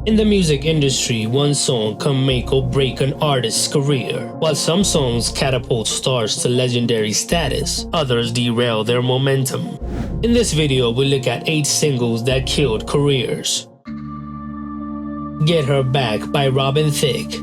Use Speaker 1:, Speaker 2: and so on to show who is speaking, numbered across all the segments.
Speaker 1: In the music industry, one song can make or break an artist's career. While some songs catapult stars to legendary status, others derail their momentum. In this video, we'll look at 8 singles that killed careers. Get Her Back by Robin Thicke.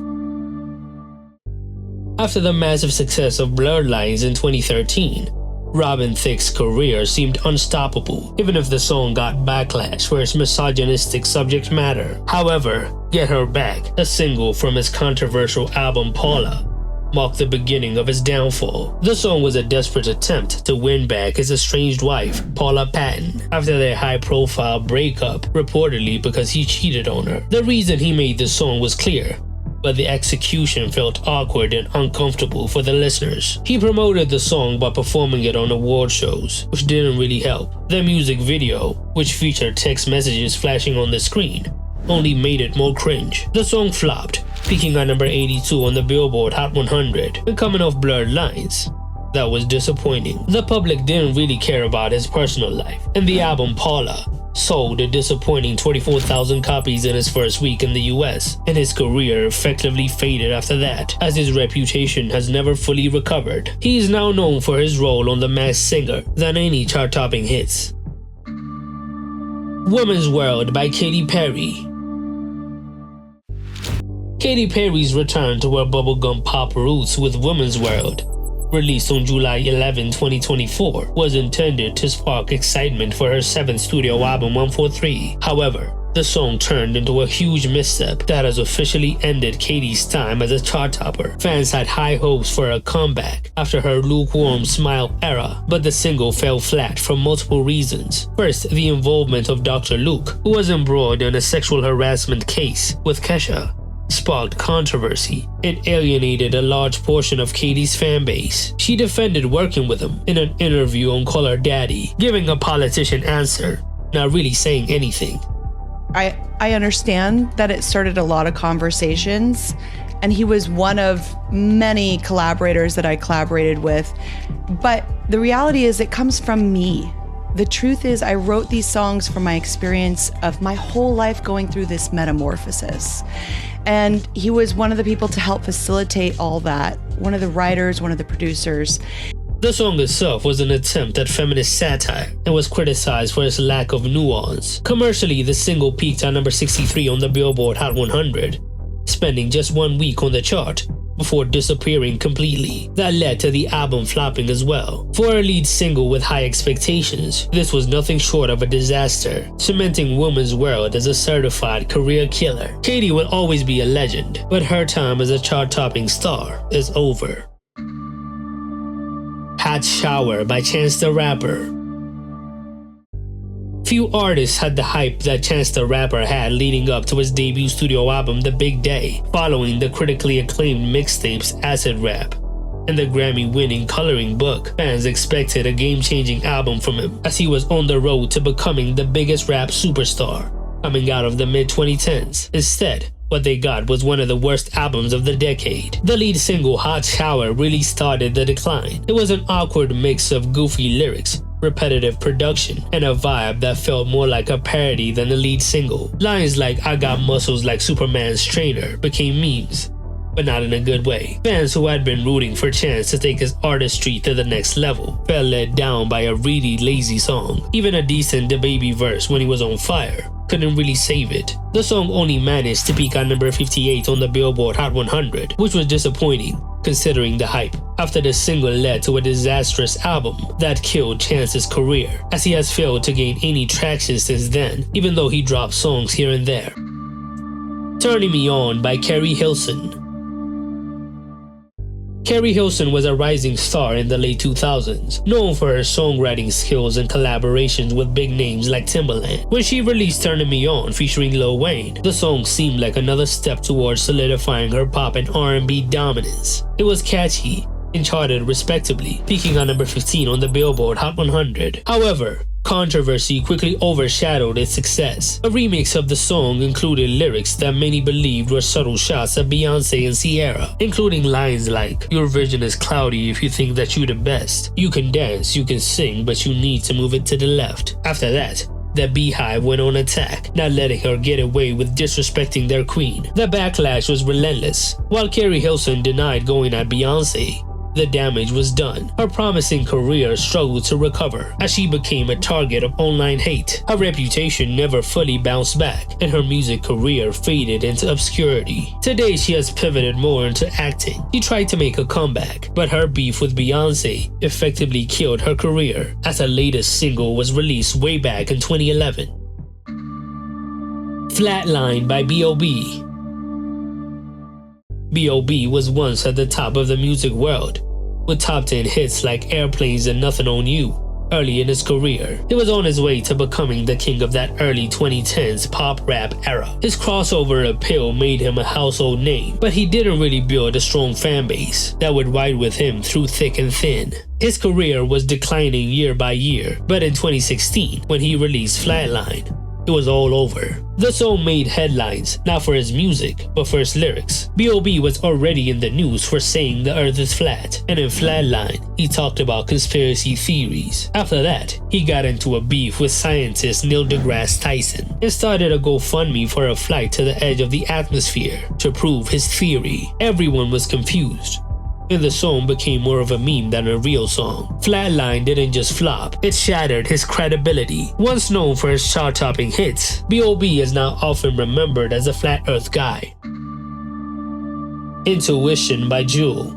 Speaker 1: After the massive success of Blurred Lines in 2013, Robin Thicke's career seemed unstoppable, even if the song got backlash for its misogynistic subject matter. However, Get Her Back, a single from his controversial album Paula, marked the beginning of his downfall. The song was a desperate attempt to win back his estranged wife, Paula Patton, after their high-profile breakup, reportedly because he cheated on her. The reason he made the song was clear, but the execution felt awkward and uncomfortable for the listeners. He promoted the song by performing it on award shows, which didn't really help. The music video, which featured text messages flashing on the screen, only made it more cringe. The song flopped, peaking at number 82 on the Billboard Hot 100 and coming off Blurred Lines. That was disappointing. The public didn't really care about his personal life, and the album Paula sold a disappointing 24,000 copies in his first week in the US, and his career effectively faded after that, as his reputation has never fully recovered. He is now known for his role on The Masked Singer than any chart-topping hits. Woman's World by Katy Perry. Katy Perry's return to her bubblegum pop roots with Woman's World, released on July 11, 2024, was intended to spark excitement for her 7th studio album 143. However, the song turned into a huge misstep that has officially ended Katy's time as a chart topper. Fans had high hopes for a comeback after her lukewarm Smile era, but the single fell flat for multiple reasons. First, the involvement of Dr. Luke, who was embroiled in a sexual harassment case with Kesha, sparked controversy. It alienated a large portion of Katy's fan base. She defended working with him in an interview on Call Her Daddy, giving a politician answer, not really saying anything.
Speaker 2: I understand that it started a lot of conversations, and he was one of many collaborators that I collaborated with, but the reality is it comes from me. The truth is, I wrote these songs from my experience of my whole life going through this metamorphosis. And he was one of the people to help facilitate all that. One of the writers, one of the producers.
Speaker 1: The song itself was an attempt at feminist satire and was criticized for its lack of nuance. Commercially, the single peaked at number 63 on the Billboard Hot 100, spending just 1 week on the chart before disappearing completely. That led to the album flopping as well. For a lead single with high expectations, this was nothing short of a disaster, cementing Woman's World as a certified career killer. Katy will always be a legend, but her time as a chart-topping star is over. Hot Shower by Chance the Rapper. Few artists had the hype that Chance the Rapper had leading up to his debut studio album The Big Day, following the critically acclaimed mixtapes Acid Rap and the Grammy-winning Coloring Book. Fans expected a game-changing album from him, as he was on the road to becoming the biggest rap superstar coming out of the mid-2010s. Instead, what they got was one of the worst albums of the decade. The lead single Hot Shower really started the decline. It was an awkward mix of goofy lyrics, repetitive production, and a vibe that felt more like a parody than the lead single. Lines like "I got muscles like Superman's trainer" became memes, but not in a good way. Fans who had been rooting for Chance to take his artistry to the next level felt let down by a really lazy song. Even a decent DaBaby verse when he was on fire couldn't really save it. The song only managed to peak at number 58 on the Billboard Hot 100, which was disappointing considering the hype, after the single led to a disastrous album that killed Chance's career, as he has failed to gain any traction since then, even though he dropped songs here and there. Turning Me On by Keri Hilson. Keri Hilson was a rising star in the late 2000s, known for her songwriting skills and collaborations with big names like Timbaland. When she released Turning Me On featuring Lil Wayne, the song seemed like another step towards solidifying her pop and R&B dominance. It was catchy and charted respectably, peaking at number 15 on the Billboard Hot 100. However, controversy quickly overshadowed its success. A remix of the song included lyrics that many believed were subtle shots at Beyonce and Ciara, including lines like, "Your vision is cloudy if you think that you're the best. You can dance, you can sing, but you need to move it to the left." After that, The Beehive went on attack, not letting her get away with disrespecting their queen. The backlash was relentless. While Keri Hilson denied going at Beyoncé, the damage was done. Her promising career struggled to recover as she became a target of online hate. Her reputation never fully bounced back, and her music career faded into obscurity. Today, she has pivoted more into acting. She tried to make a comeback, but her beef with Beyoncé effectively killed her career, as her latest single was released way back in 2011. Flatline by B.O.B. B.O.B. was once at the top of the music world, with top 10 hits like Airplanes and Nothing on You. Early in his career, he was on his way to becoming the king of that early 2010s pop rap era. His crossover appeal made him a household name, but he didn't really build a strong fan base that would ride with him through thick and thin. His career was declining year by year, but in 2016, when he released Flatline, it was all over. The song made headlines, not for his music, but for his lyrics. B.O.B. was already in the news for saying the earth is flat, and in Flatline, he talked about conspiracy theories. After that, he got into a beef with scientist Neil deGrasse Tyson and started a GoFundMe for a flight to the edge of the atmosphere to prove his theory. Everyone was confused, and the song became more of a meme than a real song. Flatline didn't just flop, it shattered his credibility. Once known for his chart-topping hits, B.O.B. is now often remembered as a flat earth guy. Intuition by Jewel.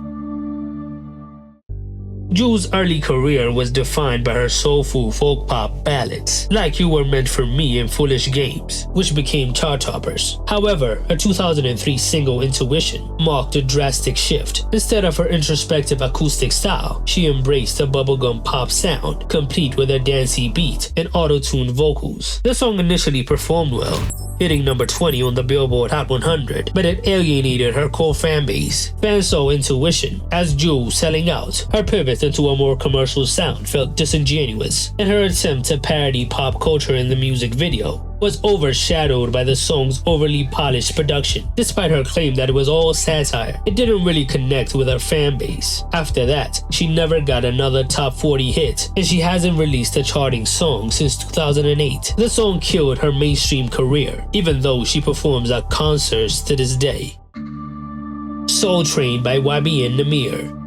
Speaker 1: Jewel's early career was defined by her soulful folk pop ballads, like You Were Meant for Me and Foolish Games, which became chart toppers. However, her 2003 single Intuition marked a drastic shift. Instead of her introspective acoustic style, she embraced a bubblegum pop sound, complete with a dancey beat and auto-tuned vocals. The song initially performed well, hitting number 20 on the Billboard Hot 100, but it alienated her core fan base. Fans saw Intuition as Jewel selling out. Her pivot into a more commercial sound felt disingenuous, and her attempt to parody pop culture in the music video was overshadowed by the song's overly polished production. Despite her claim that it was all satire, it didn't really connect with her fan base. After that, she never got another top 40 hit, and she hasn't released a charting song since 2008. The song killed her mainstream career, even though she performs at concerts to this day. Soul Train by YBN Nahmir.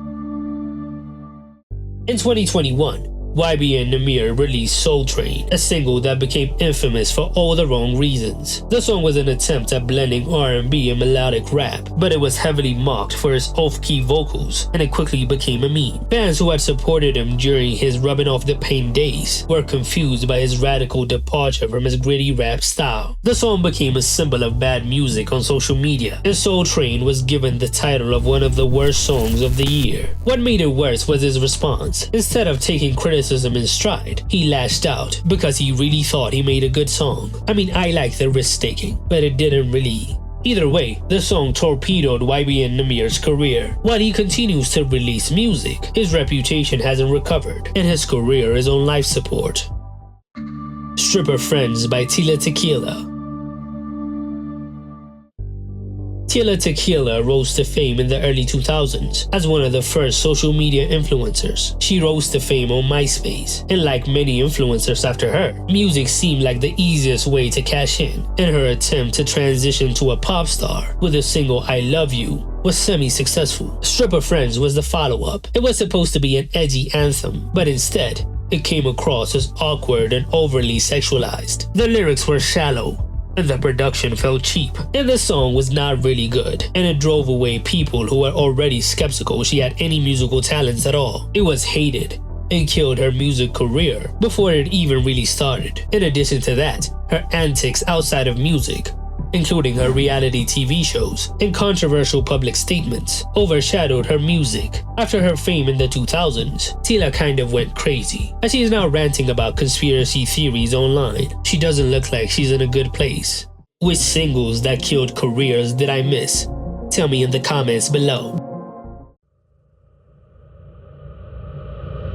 Speaker 1: In 2021, YBN Nahmir released Soul Train, a single that became infamous for all the wrong reasons. The song was an attempt at blending R&B and melodic rap, but it was heavily mocked for his off-key vocals, and it quickly became a meme. Fans who had supported him during his rubbing off the pain days were confused by his radical departure from his gritty rap style. The song became a symbol of bad music on social media, and Soul Train was given the title of one of the worst songs of the year. What made it worse was his response. Instead of taking criticism in stride, he lashed out because he really thought he made a good song. I mean, I like the risk-taking, but it didn't really. Either way, the song torpedoed YBN Nahmir's career. While he continues to release music, his reputation hasn't recovered, and his career is on life support. Strippin Friends by Tila Tequila. Tila Tequila rose to fame in the early 2000s as one of the first social media influencers. She rose to fame on MySpace, and like many influencers after her, music seemed like the easiest way to cash in, and her attempt to transition to a pop star with the single I Love You was semi-successful. Strippin Friends was the follow-up. It was supposed to be an edgy anthem, but instead, it came across as awkward and overly sexualized. The lyrics were shallow, and the production felt cheap, and the song was not really good, and it drove away people who were already skeptical she had any musical talents at all. It was hated and killed her music career before it even really started. In addition to that, her antics outside of music, including her reality TV shows and controversial public statements, overshadowed her music. After her fame in the 2000s, Tila kind of went crazy, as she is now ranting about conspiracy theories online. She doesn't look like she's in a good place. Which singles that killed careers did I miss? Tell me in the comments below.